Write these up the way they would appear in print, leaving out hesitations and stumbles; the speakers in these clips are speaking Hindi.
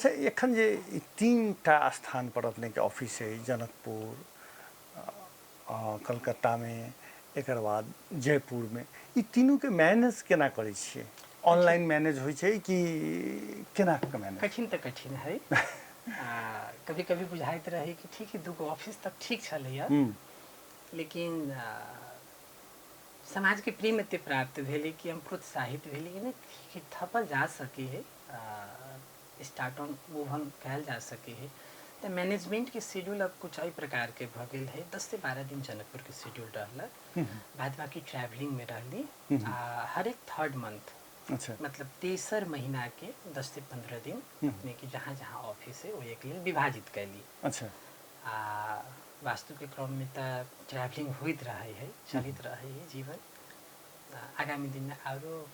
अच्छा एखन जे ई 3 टा स्थान पर अपने के ऑफिस है, जनकपुर, कलकत्ता में, एकर बाद जयपुर में, ई तीनू के मैनेज केना करै छियै? ऑनलाइन मैनेज होइ छै कि केना के मैनेज? कठिन तऽ कठिन है। कभी कभी बुझाइत रहे कि ठीक है दूगो ऑफिस तक ठीक छलैया, लेकिन समाज के प्रेम एते प्राप्त भेलै कि हम प्रोत्साहित भेली कि नहीं ठीक है थपल जा सके है, स्टार्ट ऑन मूव ऑन कल जा सके है। तो मैनेजमेंट के शेड्यूल अब कुछ अई प्रकार के भ गेल है। 10 से 12 दिन जनकपुर के शेड्यूल रहलक, बाद बाकी ट्रैवलिंग में रहली। हर एक थर्ड मंथ, अच्छा मतलब तेसर महीना के 10 से 15 दिन अपने की जहाँ जहाँ ऑफिस है वो एक लिए विभाजित कैली। अच्छा वास्तु के क्रम में तो ट्रैवलिंग होइत रहे है, चलित रहे है जीवन। आगामी दिन में आरो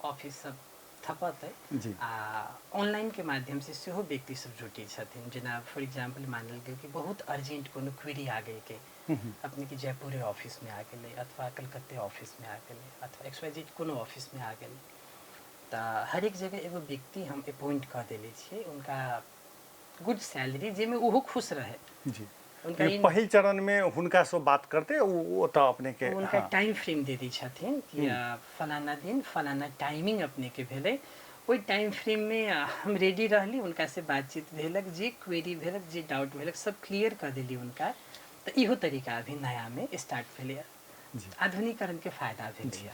ऑफिस सब थपत है। जी ऑनलाइन के माध्यम से सेहो व्यक्ति सब जुटी छथिन। जेना फॉर एग्जाम्पल मानल गेल कि बहुत अर्जेंट कोनो क्वेरी आ गई के अपने के जयपुर ऑफिस में आ गए, अथवा कलकत्ते ऑफिस में आ गए, अथवा XYZ कोनो ऑफिस में आ गए, तो हर एक जगह एगो व्यक्ति हम अपॉइंट कर दिले छिए। उनका गुड सैलरी जेमे ओहो खुश रहे। जी उनका पहिल चरण में हुनका से बात करते वो तो अपने के उनका टाइम फ्रेम दे दी छथिन कि फलाना दिन फलाना टाइमिंग अपने के भेले, ओई टाइम फ्रेम में हम रेडी रहली। उनका से बातचीत भेलक, जे क्वेरी भेलक, जे डाउट भेलक सब क्लियर कर दिली उनका। तो इहो तरीका अभी नया में स्टार्ट भेलै, आधुनिकरण के फायदा भेलै।